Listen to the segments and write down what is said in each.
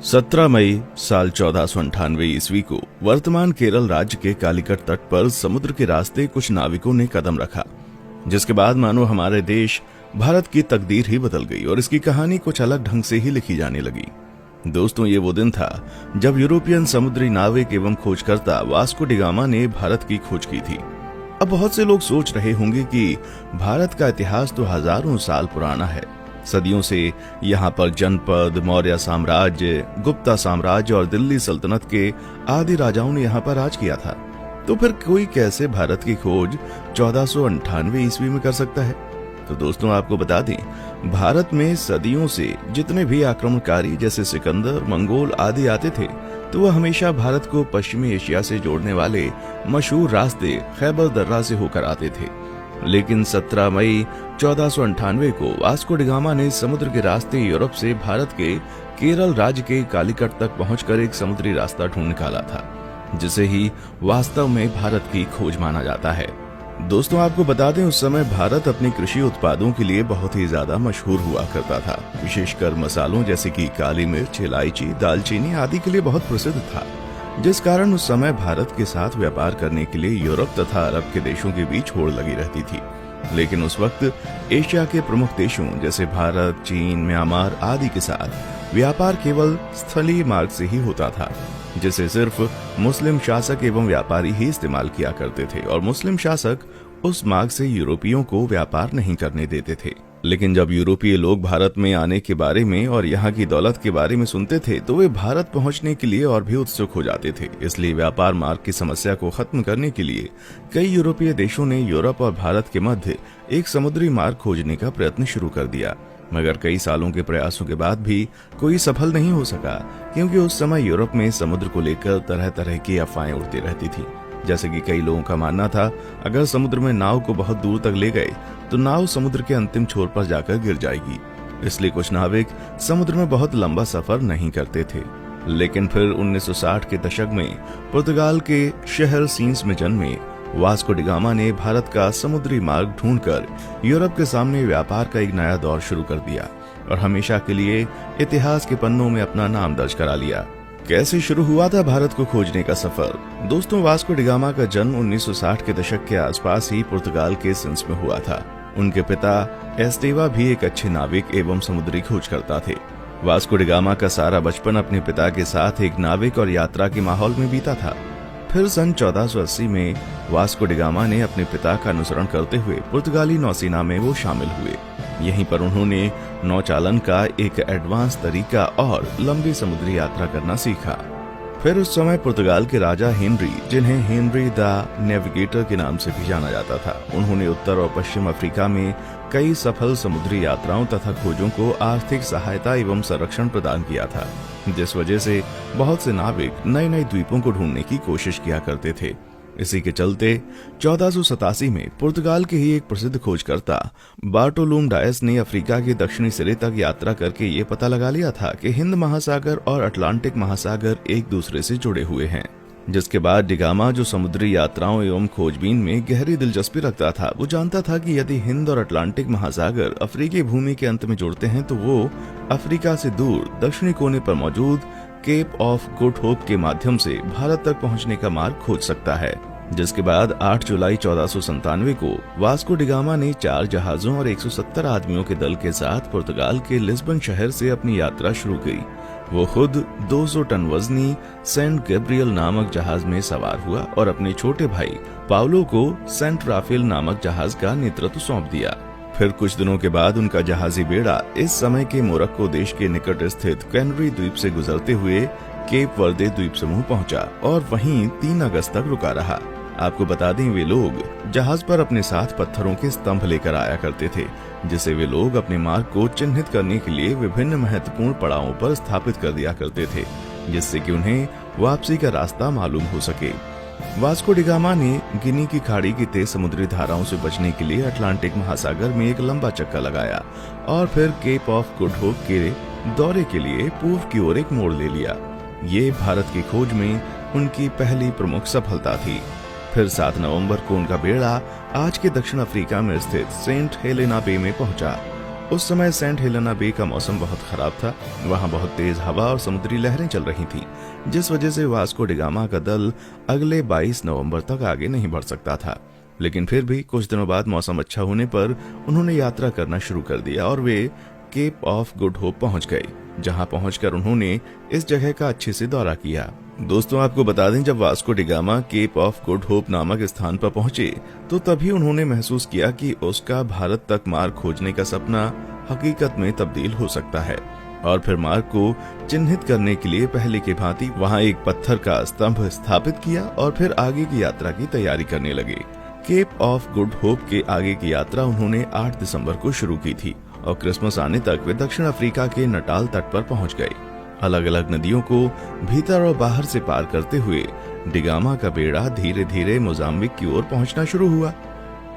17 मई साल 1498 ईस्वी को वर्तमान केरल राज्य के कालीकट तट पर समुद्र के रास्ते कुछ नाविकों ने कदम रखा, जिसके बाद मानो हमारे देश भारत की तकदीर ही बदल गई और इसकी कहानी कुछ अलग ढंग से ही लिखी जाने लगी। दोस्तों, ये वो दिन था जब यूरोपियन समुद्री नाविक एवं खोजकर्ता वास्को डी गामा ने भारत की खोज की थी। अब बहुत से लोग सोच रहे होंगे कि भारत का इतिहास तो हजारों साल पुराना है। सदियों से यहाँ पर जनपद, मौर्य साम्राज्य, गुप्ता साम्राज्य और दिल्ली सल्तनत के आदि राजाओं ने यहाँ पर राज किया था। तो फिर कोई कैसे भारत की खोज 1498 ईस्वी में कर सकता है? तो दोस्तों, आपको बता दें, भारत में सदियों से जितने भी आक्रमणकारी जैसे सिकंदर, मंगोल आदि आते थे, तो वह हमेशा भारत को पश्चिमी एशिया से जोड़ने वाले मशहूर रास्ते खैबर दर्रा से होकर आते थे। लेकिन 17 मई 1498 को वास्को डी गामा ने समुद्र के रास्ते यूरोप से भारत के केरल राज्य के कालीकट तक पहुंचकर एक समुद्री रास्ता ढूंढ निकाला था, जिसे ही वास्तव में भारत की खोज माना जाता है। दोस्तों, आपको बता दें, उस समय भारत अपने कृषि उत्पादों के लिए बहुत ही ज्यादा मशहूर हुआ करता था। विशेषकर मसालों जैसे कि काली मिर्च, इलायची, दालचीनी आदि के लिए बहुत प्रसिद्ध था, जिस कारण उस समय भारत के साथ व्यापार करने के लिए यूरोप तथा अरब के देशों के बीच होड़ लगी रहती थी। लेकिन उस वक्त एशिया के प्रमुख देशों जैसे भारत, चीन, म्यांमार आदि के साथ व्यापार केवल स्थलीय मार्ग से ही होता था, जिसे सिर्फ मुस्लिम शासक एवं व्यापारी ही इस्तेमाल किया करते थे और मुस्लिम शासक उस मार्ग से यूरोपियों को व्यापार नहीं करने देते थे। लेकिन जब यूरोपीय लोग भारत में आने के बारे में और यहाँ की दौलत के बारे में सुनते थे, तो वे भारत पहुँचने के लिए और भी उत्सुक हो जाते थे। इसलिए व्यापार मार्ग की समस्या को खत्म करने के लिए कई यूरोपीय देशों ने यूरोप और भारत के मध्य एक समुद्री मार्ग खोजने का प्रयत्न शुरू कर दिया। मगर कई सालों के प्रयासों के बाद भी कोई सफल नहीं हो सका, क्योंकि उस समय यूरोप में समुद्र को लेकर तरह तरह की अफवाहें उड़ती रहती थी। जैसे कि कई लोगों का मानना था, अगर समुद्र में नाव को बहुत दूर तक ले गए तो नाव समुद्र के अंतिम छोर पर जाकर गिर जाएगी। इसलिए कुछ नाविक समुद्र में बहुत लंबा सफर नहीं करते थे। लेकिन फिर 1960 के दशक में पुर्तगाल के शहर सीन्स में जन्मे वास्को डी गामा ने भारत का समुद्री मार्ग ढूंढकर यूरोप के सामने व्यापार का एक नया दौर शुरू कर दिया और हमेशा के लिए इतिहास के पन्नों में अपना नाम दर्ज करा लिया। कैसे शुरू हुआ था भारत को खोजने का सफर? दोस्तों, वास्को डी गामा का जन्म 1960 के दशक के आसपास ही पुर्तगाल के सिंस में हुआ था। उनके पिता एस्टेवा भी एक अच्छे नाविक एवं समुद्री खोजकर्ता थे। वास्को डी गामा का सारा बचपन अपने पिता के साथ एक नाविक और यात्रा के माहौल में बीता था। फिर सन 1480 में वास्को डी गामा ने अपने पिता का अनुसरण करते हुए पुर्तगाली नौसेना में वो शामिल हुए। यहीं पर उन्होंने नौचालन का एक एडवांस तरीका और लंबी समुद्री यात्रा करना सीखा। फिर उस समय पुर्तगाल के राजा हेनरी, जिन्हें हेनरी द नेविगेटर के नाम से भी जाना जाता था, उन्होंने उत्तर और पश्चिम अफ्रीका में कई सफल समुद्री यात्राओं तथा खोजों को आर्थिक सहायता एवं संरक्षण प्रदान किया था, जिस वजह से बहुत से नाविक नए नए द्वीपों को ढूंढने की कोशिश किया करते थे। इसी के चलते 1487 में पुर्तगाल के ही एक प्रसिद्ध खोजकर्ता बार्टोलुम डायस ने अफ्रीका के दक्षिणी सिरे तक यात्रा करके ये पता लगा लिया था कि हिंद महासागर और अटलांटिक महासागर एक दूसरे से जुड़े हुए हैं। जिसके बाद डी गामा, जो समुद्री यात्राओं एवं खोजबीन में गहरी दिलचस्पी रखता था, वो जानता था कि यदि हिंद और अटलांटिक महासागर अफ्रीकी भूमि के अंत में जुड़ते हैं तो वो अफ्रीका से दूर दक्षिणी कोने पर मौजूद केप ऑफ गुड होप के माध्यम से भारत तक पहुंचने का मार्ग खोज सकता है। जिसके बाद 8 जुलाई 1497 को वास्को डी गामा ने 4 जहाजों और 170 आदमियों के दल के साथ पुर्तगाल के लिस्बन शहर से अपनी यात्रा शुरू की। वो खुद 200 टन वजनी सेंट गैब्रियल नामक जहाज में सवार हुआ और अपने छोटे भाई पाउलो को सेंट राफेल नामक जहाज का नेतृत्व सौंप दिया। फिर कुछ दिनों के बाद उनका जहाजी बेड़ा इस समय के मोरक्को देश के निकट स्थित कैनरी द्वीप से गुजरते हुए केप वर्दे द्वीप समूह पहुंचा और वहीं 3 अगस्त तक रुका रहा। आपको बता दें, वे लोग जहाज पर अपने साथ पत्थरों के स्तंभ लेकर आया करते थे, जिसे वे लोग अपने मार्ग को चिन्हित करने के लिए विभिन्न महत्वपूर्ण पड़ावों पर स्थापित कर दिया करते थे, जिससे कि उन्हें वापसी का रास्ता मालूम हो सके। वास्को डी गामा ने गिनी की खाड़ी की तेज समुद्री धाराओं से बचने के लिए अटलांटिक महासागर में एक लंबा चक्का लगाया और फिर केप ऑफ गुड होप के दौरे के लिए पूर्व की ओर एक मोड़ ले लिया। ये भारत की खोज में उनकी पहली प्रमुख सफलता थी। फिर 7 नवंबर को उनका बेड़ा आज के दक्षिण अफ्रीका में स्थित सेंट हेलेना बे में पहुंचा। उस समय सेंट हेलेना बे का मौसम बहुत खराब था। वहां बहुत तेज हवा और समुद्री लहरें चल रही थीं, जिस वजह से वास्को डी गामा का दल अगले 22 नवंबर तक आगे नहीं बढ़ सकता था। लेकिन फिर भी कुछ दिनों बाद मौसम अच्छा होने पर उन्होंने यात्रा करना शुरू कर दिया और वे केप ऑफ गुड होप पहुंच गए, जहां पहुंचकर उन्होंने इस जगह का अच्छे से दौरा किया। दोस्तों, आपको बता दें, जब Vasco da Gama Cape of Good Hope नामक स्थान पर पहुंचे तो तभी उन्होंने महसूस किया कि उसका भारत तक मार्ग खोजने का सपना हकीकत में तब्दील हो सकता है। और फिर मार्ग को चिन्हित करने के लिए पहले की भांति वहां एक पत्थर का स्तंभ स्थापित किया और फिर आगे की यात्रा की तैयारी करने लगे। केप ऑफ गुड होप के आगे की यात्रा उन्होंने 8 दिसंबर को शुरू की थी और क्रिसमस आने तक वे दक्षिण अफ्रीका के नटाल तट पर पहुंच गए। अलग अलग नदियों को भीतर और बाहर से पार करते हुए डी गामा का बेड़ा धीरे धीरे मोजाम्बिक की ओर पहुंचना शुरू हुआ।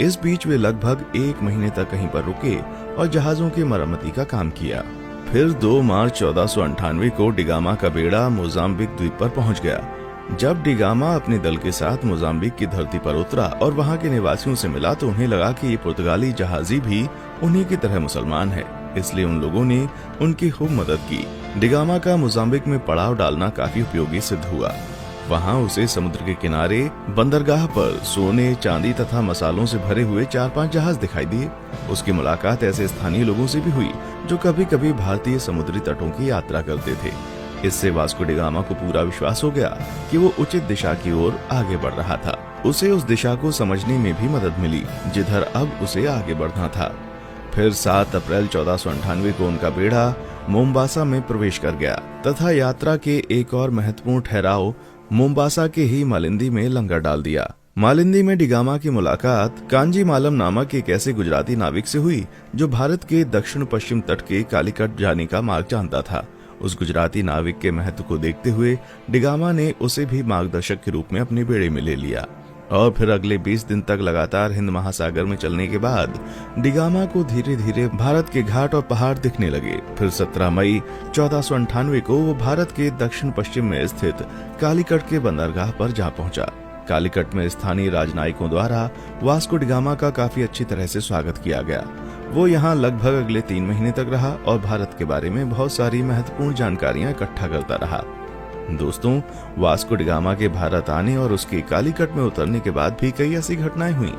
इस बीच वे लगभग 1 महीने तक कहीं पर रुके और जहाजों की मरम्मती का काम किया। फिर 2 मार्च 1498 को डी गामा का बेड़ा मोजाम्बिक द्वीप पर पहुंच गया। जब डी गामा अपने दल के साथ मोजाम्बिक की धरती पर उतरा और वहां के निवासियों से मिला तो उन्हें लगा कि ये पुर्तगाली जहाजी भी उन्हीं की तरह मुसलमान है, इसलिए उन लोगों ने उनकी खूब मदद की। डी गामा का मोजाम्बिक में पड़ाव डालना काफी उपयोगी सिद्ध हुआ। वहां उसे समुद्र के किनारे बंदरगाह पर सोने, चांदी तथा मसालों से भरे हुए 4-5 जहाज दिखाई दिए। उसकी मुलाकात ऐसे स्थानीय लोगों से भी हुई जो कभी कभी भारतीय समुद्री तटों की यात्रा करते थे। इससे वास्को डी गामा को पूरा विश्वास हो गया कि वो उचित दिशा की ओर आगे बढ़ रहा था। उसे उस दिशा को समझने में भी मदद मिली जिधर अब उसे आगे बढ़ना था। फिर 7 अप्रैल 1498 को उनका बेड़ा मोम्बासा में प्रवेश कर गया तथा यात्रा के एक और महत्वपूर्ण ठहराव मोम्बासा के ही मालिंदी में लंगर डाल दिया। मालिंदी में डी गामा की मुलाकात कांजी मालम नामक एक ऐसे गुजराती नाविक से हुई जो भारत के दक्षिण पश्चिम तट के कालीकट जाने का मार्ग जानता था। उस गुजराती नाविक के महत्व को देखते हुए डी गामा ने उसे भी मार्गदर्शक के रूप में अपने बेड़े में ले लिया और फिर अगले 20 दिन तक लगातार हिंद महासागर में चलने के बाद डी गामा को धीरे धीरे भारत के घाट और पहाड़ दिखने लगे। फिर 17 मई 1498 को वो भारत के दक्षिण पश्चिम में स्थित कालीकट के बंदरगाह पर जा पहुंचा। कालीकट में स्थानीय राजनयिकों द्वारा वास्को डी गामा का काफी अच्छी तरह से स्वागत किया गया। वो यहाँ लगभग अगले 3 महीने तक रहा और भारत के बारे में बहुत सारी महत्वपूर्ण जानकारियां इकट्ठा करता रहा। दोस्तों, वास्को डी गामा के भारत आने और उसके कालीकट में उतरने के बाद भी कई ऐसी घटनाएं हुई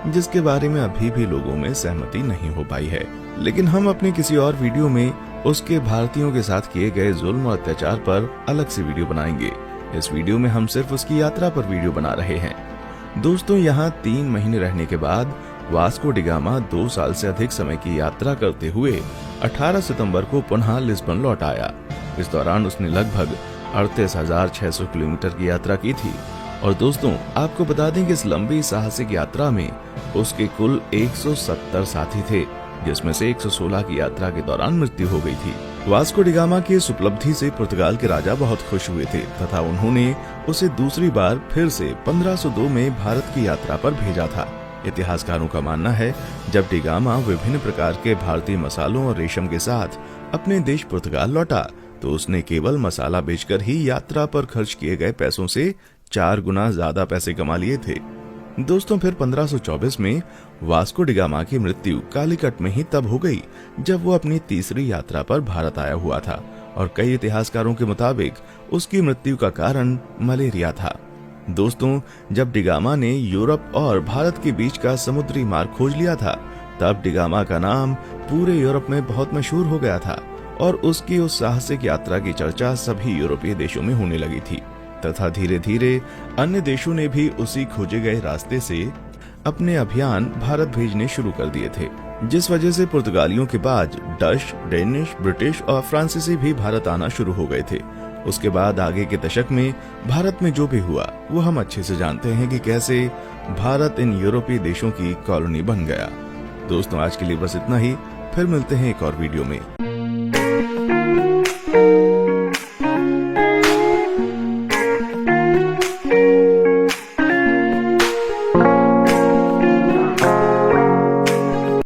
जिसके बारे में अभी भी लोगों में सहमति नहीं हो पाई है, लेकिन हम अपने किसी और वीडियो में उसके भारतीयों के साथ किए गए जुल्म और अत्याचार पर अलग से वीडियो बनाएंगे। इस वीडियो में हम सिर्फ उसकी यात्रा पर वीडियो बना रहे हैं। दोस्तों, यहाँ 3 महीने रहने के बाद वास्को डी गामा 2 साल से अधिक समय की यात्रा करते हुए 18 सितंबर को पुनः लिस्बन लौट आया। इस दौरान उसने लगभग 38,600 किलोमीटर की यात्रा की थी। और दोस्तों, आपको बता दें कि इस लंबी साहसिक यात्रा में उसके कुल 170 साथी थे, जिसमें से 116 की यात्रा के दौरान मृत्यु हो गई थी। वास्को डी गामा की इस उपलब्धि से पुर्तगाल के राजा बहुत खुश हुए थे तथा उन्होंने उसे दूसरी बार फिर से 1502 में भारत की यात्रा पर भेजा था। इतिहासकारों का मानना है जब डी गामा विभिन्न प्रकार के भारतीय मसालों और रेशम के साथ अपने देश पुर्तगाल लौटा तो उसने केवल मसाला बेचकर ही यात्रा पर खर्च किए गए पैसों से 4 गुना ज्यादा पैसे कमा लिए थे। दोस्तों, फिर 1524 में वास्को डी गामा की मृत्यु कालीकट में ही तब हो गई जब वो अपनी तीसरी यात्रा पर भारत आया हुआ था और कई इतिहासकारों के मुताबिक उसकी मृत्यु का कारण मलेरिया था। दोस्तों, जब डी गामा ने यूरोप और भारत के बीच का समुद्री मार्ग खोज लिया था तब डी गामा का नाम पूरे यूरोप में बहुत मशहूर हो गया था और उसकी उस साहसिक यात्रा की चर्चा सभी यूरोपीय देशों में होने लगी थी तथा धीरे धीरे अन्य देशों ने भी उसी खोजे गए रास्ते से अपने अभियान भारत भेजने शुरू कर दिए थे, जिस वजह से पुर्तगालियों के बाद डच, डेनिश, ब्रिटिश और फ्रांसीसी भी भारत आना शुरू हो गए थे। उसके बाद आगे के दशक में भारत में जो भी हुआ वो हम अच्छे से जानते हैं कि कैसे भारत इन यूरोपीय देशों की कॉलोनी बन गया। दोस्तों, आज के लिए बस इतना ही, फिर मिलते हैं एक और वीडियो में।